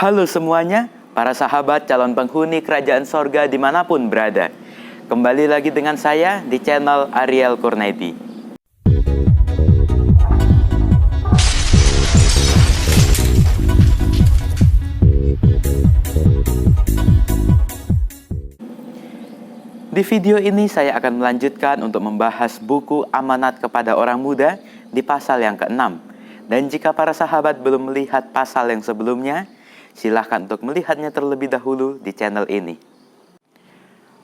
Halo semuanya, para sahabat calon penghuni kerajaan sorga dimanapun berada. Kembali lagi dengan saya di channel Ariel Kurnedi. Di video ini saya akan melanjutkan untuk membahas buku Amanat kepada Orang Muda di pasal yang ke-6. Dan jika para sahabat belum melihat pasal yang sebelumnya, silahkan untuk melihatnya terlebih dahulu di channel ini.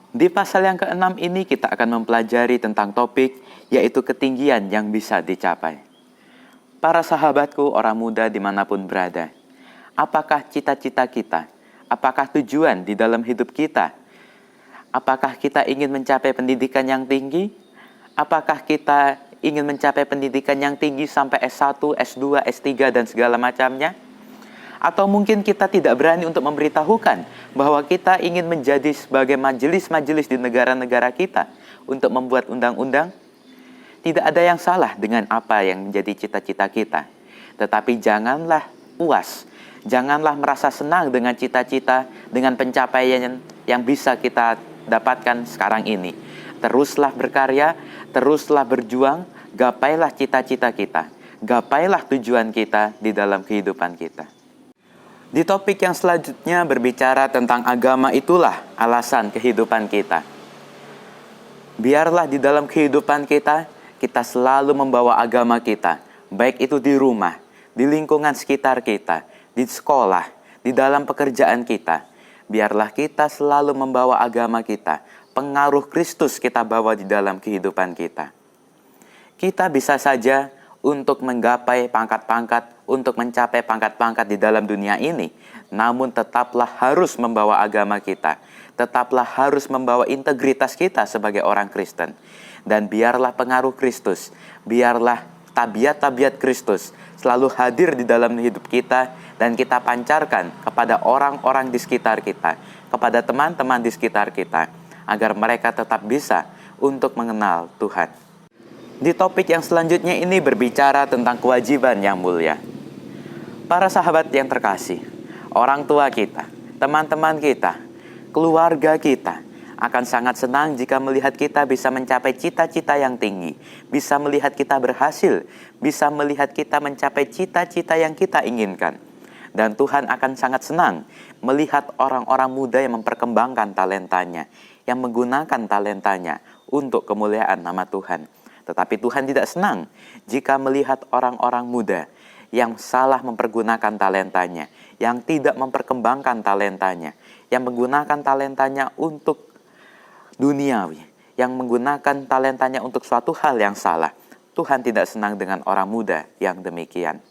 Di pasal yang ke-6 ini kita akan mempelajari tentang topik yaitu ketinggian yang bisa dicapai. Para sahabatku orang muda dimanapun berada, apakah cita-cita kita? Apakah tujuan di dalam hidup kita? Apakah kita ingin mencapai pendidikan yang tinggi? Apakah kita ingin mencapai pendidikan yang tinggi sampai S1, S2, S3 dan segala macamnya? Atau mungkin kita tidak berani untuk memberitahukan bahwa kita ingin menjadi sebagai majelis-majelis di negara-negara kita untuk membuat undang-undang? Tidak ada yang salah dengan apa yang menjadi cita-cita kita. Tetapi janganlah puas, janganlah merasa senang dengan cita-cita, dengan pencapaian yang bisa kita dapatkan sekarang ini. Teruslah berkarya, teruslah berjuang, gapailah cita-cita kita, gapailah tujuan kita di dalam kehidupan kita. Di topik yang selanjutnya berbicara tentang agama itulah alasan kehidupan kita. Biarlah di dalam kehidupan kita, kita selalu membawa agama kita, baik itu di rumah, di lingkungan sekitar kita, di sekolah, di dalam pekerjaan kita. Biarlah kita selalu membawa agama kita, pengaruh Kristus kita bawa di dalam kehidupan kita. Kita bisa saja untuk menggapai pangkat-pangkat, untuk mencapai pangkat-pangkat di dalam dunia ini, namun tetaplah harus membawa agama kita, tetaplah harus membawa integritas kita sebagai orang Kristen. Dan biarlah pengaruh Kristus, biarlah tabiat-tabiat Kristus selalu hadir di dalam hidup kita, dan kita pancarkan kepada orang-orang di sekitar kita, kepada teman-teman di sekitar kita, agar mereka tetap bisa untuk mengenal Tuhan. Di topik yang selanjutnya ini berbicara tentang kewajiban yang mulia. Para sahabat yang terkasih, orang tua kita, teman-teman kita, keluarga kita, akan sangat senang jika melihat kita bisa mencapai cita-cita yang tinggi, bisa melihat kita berhasil, bisa melihat kita mencapai cita-cita yang kita inginkan. Dan Tuhan akan sangat senang melihat orang-orang muda yang memperkembangkan talentanya, yang menggunakan talentanya untuk kemuliaan nama Tuhan. Tetapi Tuhan tidak senang jika melihat orang-orang muda yang salah mempergunakan talentanya, yang tidak memperkembangkan talentanya, yang menggunakan talentanya untuk duniawi, yang menggunakan talentanya untuk suatu hal yang salah. Tuhan tidak senang dengan orang muda yang demikian.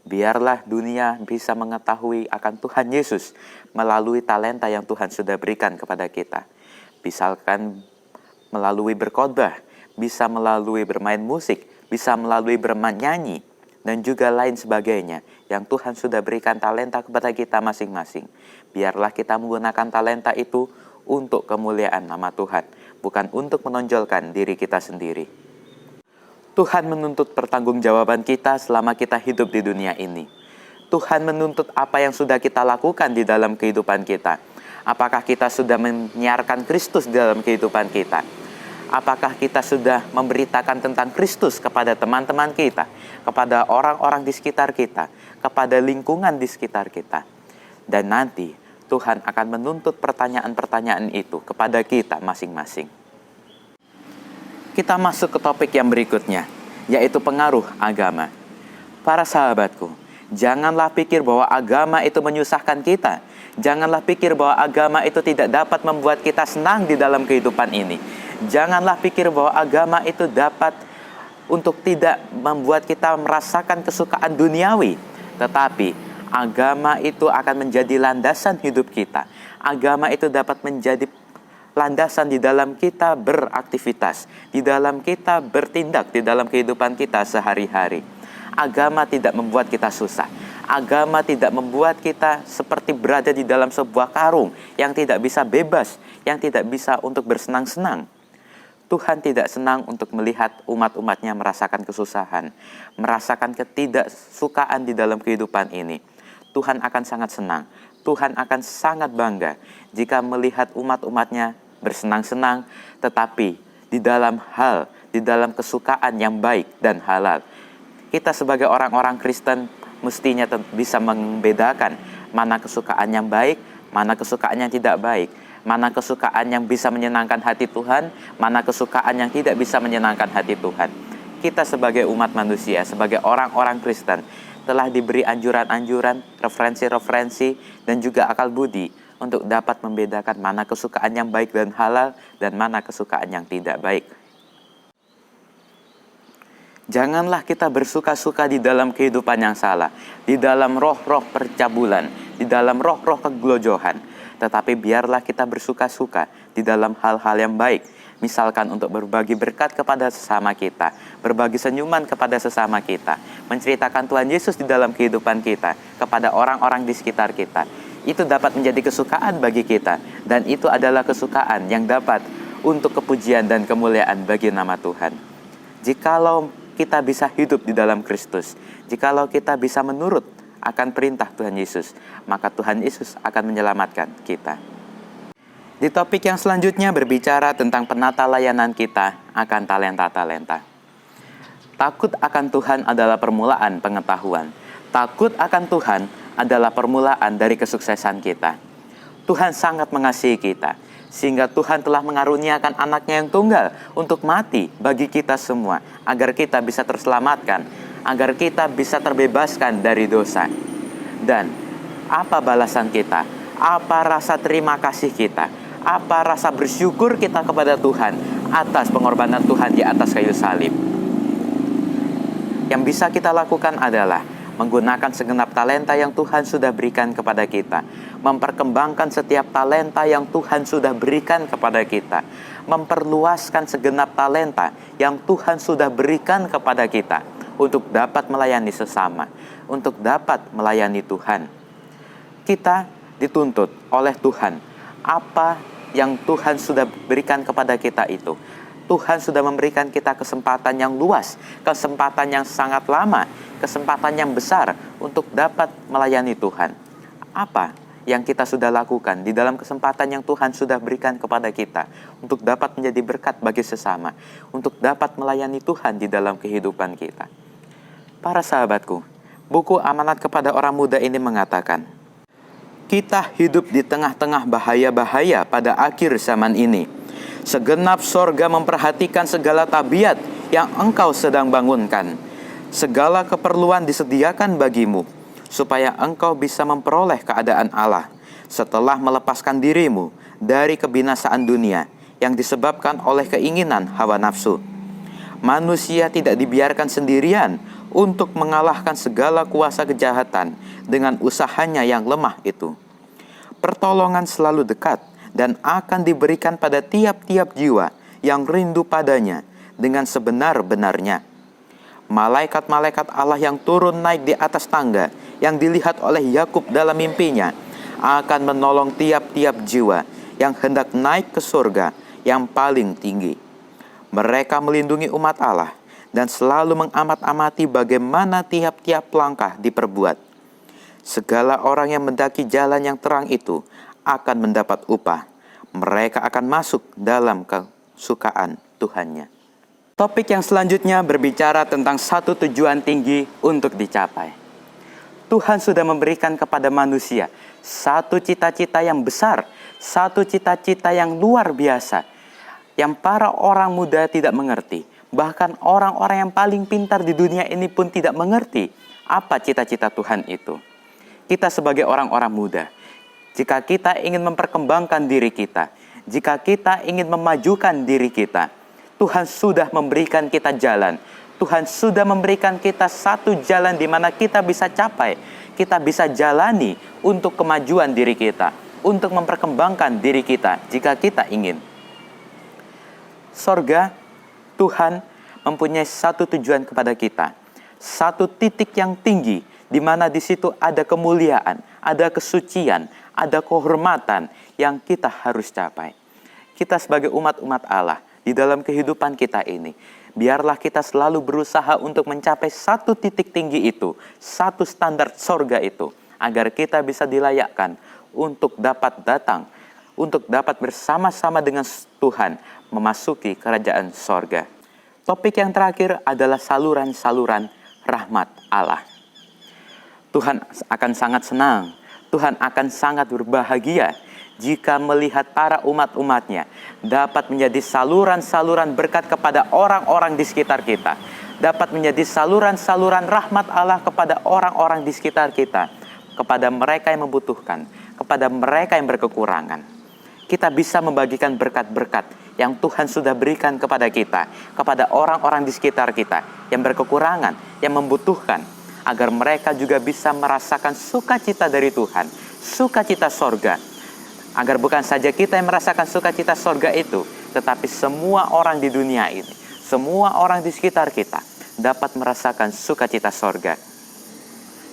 Biarlah dunia bisa mengetahui akan Tuhan Yesus melalui talenta yang Tuhan sudah berikan kepada kita. Misalkan melalui berkhotbah, bisa melalui bermain musik, bisa melalui bernyanyi, dan juga lain sebagainya yang Tuhan sudah berikan talenta kepada kita masing-masing. Biarlah kita menggunakan talenta itu untuk kemuliaan nama Tuhan, bukan untuk menonjolkan diri kita sendiri. Tuhan menuntut pertanggungjawaban kita selama kita hidup di dunia ini. Tuhan menuntut apa yang sudah kita lakukan di dalam kehidupan kita. Apakah kita sudah menyiarkan Kristus di dalam kehidupan kita? Apakah kita sudah memberitakan tentang Kristus kepada teman-teman kita, kepada orang-orang di sekitar kita, kepada lingkungan di sekitar kita? Dan nanti Tuhan akan menuntut pertanyaan-pertanyaan itu kepada kita masing-masing. Kita masuk ke topik yang berikutnya, yaitu pengaruh agama. Para sahabatku, janganlah pikir bahwa agama itu menyusahkan kita. Janganlah pikir bahwa agama itu tidak dapat membuat kita senang di dalam kehidupan ini. Janganlah pikir bahwa agama itu dapat untuk tidak membuat kita merasakan kesukaan duniawi. Tetapi agama itu akan menjadi landasan hidup kita. Agama itu dapat menjadi landasan di dalam kita beraktivitas, di dalam kita bertindak, di dalam kehidupan kita sehari-hari. Agama tidak membuat kita susah. Agama tidak membuat kita seperti berada di dalam sebuah karung yang tidak bisa bebas, yang tidak bisa untuk bersenang-senang. Tuhan tidak senang untuk melihat umat-umatnya merasakan kesusahan, merasakan ketidaksukaan di dalam kehidupan ini. Tuhan akan sangat senang. Tuhan akan sangat bangga jika melihat umat-umatnya bersenang-senang, tetapi di dalam kesukaan yang baik dan halal. Kita sebagai orang-orang Kristen mestinya bisa membedakan mana kesukaan yang baik, mana kesukaan yang tidak baik, mana kesukaan yang bisa menyenangkan hati Tuhan, mana kesukaan yang tidak bisa menyenangkan hati Tuhan. Kita sebagai umat manusia, sebagai orang-orang Kristen, telah diberi anjuran-anjuran, referensi-referensi, dan juga akal budi untuk dapat membedakan mana kesukaan yang baik dan halal dan mana kesukaan yang tidak baik. Janganlah kita bersuka-suka di dalam kehidupan yang salah, di dalam roh-roh percabulan, di dalam roh-roh kegelojohan, tetapi biarlah kita bersuka-suka di dalam hal-hal yang baik. Misalkan untuk berbagi berkat kepada sesama kita, berbagi senyuman kepada sesama kita, menceritakan Tuhan Yesus di dalam kehidupan kita kepada orang-orang di sekitar kita. Itu dapat menjadi kesukaan bagi kita, dan itu adalah kesukaan yang dapat untuk kepujian dan kemuliaan bagi nama Tuhan. Jikalau kita bisa hidup di dalam Kristus, jikalau kita bisa menurut akan perintah Tuhan Yesus, maka Tuhan Yesus akan menyelamatkan kita. Di topik yang selanjutnya berbicara tentang penata layanan kita akan talenta-talenta. Takut akan Tuhan adalah permulaan pengetahuan. Takut akan Tuhan adalah permulaan dari kesuksesan kita. Tuhan sangat mengasihi kita, sehingga Tuhan telah mengaruniakan anaknya yang tunggal untuk mati bagi kita semua, agar kita bisa terselamatkan, agar kita bisa terbebaskan dari dosa. Dan apa balasan kita? Apa rasa terima kasih kita? Apa rasa bersyukur kita kepada Tuhan atas pengorbanan Tuhan di atas kayu salib? Yang bisa kita lakukan adalah menggunakan segenap talenta yang Tuhan sudah berikan kepada kita, memperkembangkan setiap talenta yang Tuhan sudah berikan kepada kita, memperluaskan segenap talenta yang Tuhan sudah berikan kepada kita untuk dapat melayani sesama, untuk dapat melayani Tuhan. Kita dituntut oleh Tuhan. Apa yang Tuhan sudah berikan kepada kita itu? Tuhan sudah memberikan kita kesempatan yang luas, kesempatan yang sangat lama, kesempatan yang besar untuk dapat melayani Tuhan. Apa yang kita sudah lakukan di dalam kesempatan yang Tuhan sudah berikan kepada kita untuk dapat menjadi berkat bagi sesama, untuk dapat melayani Tuhan di dalam kehidupan kita? Para sahabatku, buku Amanat kepada Orang Muda ini mengatakan, kita hidup di tengah-tengah bahaya-bahaya pada akhir zaman ini. Segenap sorga memperhatikan segala tabiat yang engkau sedang bangunkan. Segala keperluan disediakan bagimu, supaya engkau bisa memperoleh keadaan Allah setelah melepaskan dirimu dari kebinasaan dunia yang disebabkan oleh keinginan hawa nafsu. Manusia tidak dibiarkan sendirian untuk mengalahkan segala kuasa kejahatan dengan usahanya yang lemah itu. Pertolongan selalu dekat dan akan diberikan pada tiap-tiap jiwa yang rindu padanya dengan sebenar-benarnya. Malaikat-malaikat Allah yang turun naik di atas tangga yang dilihat oleh Yakub dalam mimpinya akan menolong tiap-tiap jiwa yang hendak naik ke surga yang paling tinggi. Mereka melindungi umat Allah dan selalu mengamat-amati bagaimana tiap-tiap langkah diperbuat. Segala orang yang mendaki jalan yang terang itu akan mendapat upah. Mereka akan masuk dalam kesukaan Tuhannya. Topik yang selanjutnya berbicara tentang satu tujuan tinggi untuk dicapai. Tuhan sudah memberikan kepada manusia satu cita-cita yang besar, satu cita-cita yang luar biasa, yang para orang muda tidak mengerti. Bahkan orang-orang yang paling pintar di dunia ini pun tidak mengerti apa cita-cita Tuhan itu. Kita sebagai orang-orang muda, jika kita ingin memperkembangkan diri kita, jika kita ingin memajukan diri kita, Tuhan sudah memberikan kita jalan. Tuhan sudah memberikan kita satu jalan di mana kita bisa capai, kita bisa jalani untuk kemajuan diri kita, untuk memperkembangkan diri kita jika kita ingin. Sorga, Tuhan mempunyai satu tujuan kepada kita, satu titik yang tinggi, di mana di situ ada kemuliaan, ada kesucian, ada kehormatan yang kita harus capai. Kita sebagai umat-umat Allah, di dalam kehidupan kita ini, biarlah kita selalu berusaha untuk mencapai satu titik tinggi itu, satu standar sorga itu, agar kita bisa dilayakkan untuk dapat datang, untuk dapat bersama-sama dengan Tuhan memasuki kerajaan sorga. Topik yang terakhir adalah saluran-saluran rahmat Allah. Tuhan akan sangat senang, Tuhan akan sangat berbahagia jika melihat para umat-umatnya dapat menjadi saluran-saluran berkat kepada orang-orang di sekitar kita, dapat menjadi saluran-saluran rahmat Allah kepada orang-orang di sekitar kita, kepada mereka yang membutuhkan, kepada mereka yang berkekurangan. Kita bisa membagikan berkat-berkat yang Tuhan sudah berikan kepada kita, kepada orang-orang di sekitar kita yang berkekurangan, yang membutuhkan, agar mereka juga bisa merasakan sukacita dari Tuhan, sukacita sorga. Agar bukan saja kita yang merasakan sukacita sorga itu, tetapi semua orang di dunia ini, semua orang di sekitar kita dapat merasakan sukacita sorga.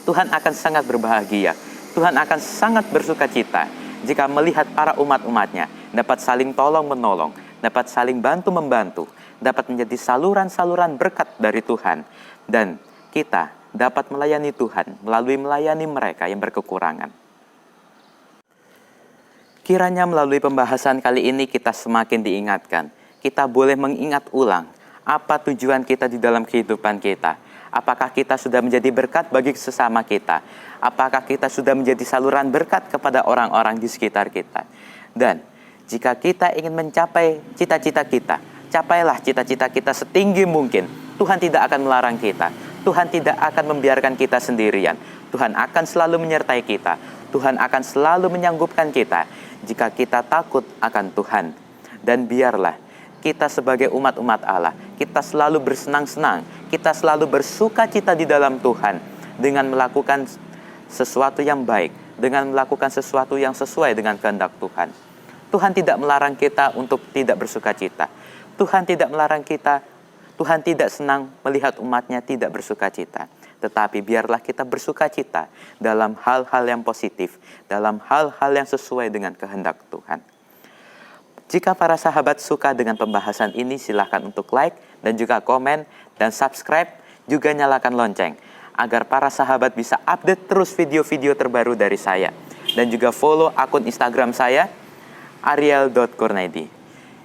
Tuhan akan sangat berbahagia, Tuhan akan sangat bersukacita jika melihat para umat-umatnya dapat saling tolong-menolong, dapat saling bantu-membantu, dapat menjadi saluran-saluran berkat dari Tuhan. Dan kita dapat melayani Tuhan melalui melayani mereka yang berkekurangan. Kiranya melalui pembahasan kali ini kita semakin diingatkan. Kita boleh mengingat ulang apa tujuan kita di dalam kehidupan kita. Apakah kita sudah menjadi berkat bagi sesama kita? Apakah kita sudah menjadi saluran berkat kepada orang-orang di sekitar kita? Dan jika kita ingin mencapai cita-cita kita, capailah cita-cita kita setinggi mungkin. Tuhan tidak akan melarang kita. Tuhan tidak akan membiarkan kita sendirian. Tuhan akan selalu menyertai kita. Tuhan akan selalu menyanggupkan kita jika kita takut akan Tuhan. Dan biarlah kita sebagai umat-umat Allah, kita selalu bersenang-senang, kita selalu bersuka cita di dalam Tuhan dengan melakukan sesuatu yang baik, dengan melakukan sesuatu yang sesuai dengan kehendak Tuhan. Tuhan tidak melarang kita untuk tidak bersuka cita. Tuhan tidak melarang kita, Tuhan tidak senang melihat umatnya tidak bersuka cita. Tetapi biarlah kita bersuka cita dalam hal-hal yang positif, dalam hal-hal yang sesuai dengan kehendak Tuhan. Jika para sahabat suka dengan pembahasan ini, silahkan untuk like dan juga komen dan subscribe, juga nyalakan lonceng, agar para sahabat bisa update terus video-video terbaru dari saya. Dan juga follow akun Instagram saya, ariel.kurnaidi.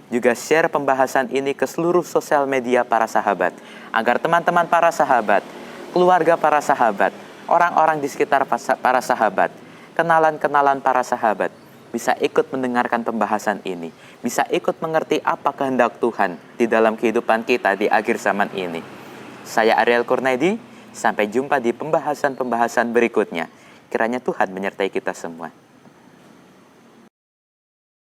Juga share pembahasan ini ke seluruh sosial media para sahabat, agar teman-teman para sahabat, keluarga para sahabat, orang-orang di sekitar para sahabat, kenalan-kenalan para sahabat, bisa ikut mendengarkan pembahasan ini, bisa ikut mengerti apa kehendak Tuhan di dalam kehidupan kita di akhir zaman ini. Saya Ariel Kurnaidi, sampai jumpa di pembahasan-pembahasan berikutnya. Kiranya Tuhan menyertai kita semua.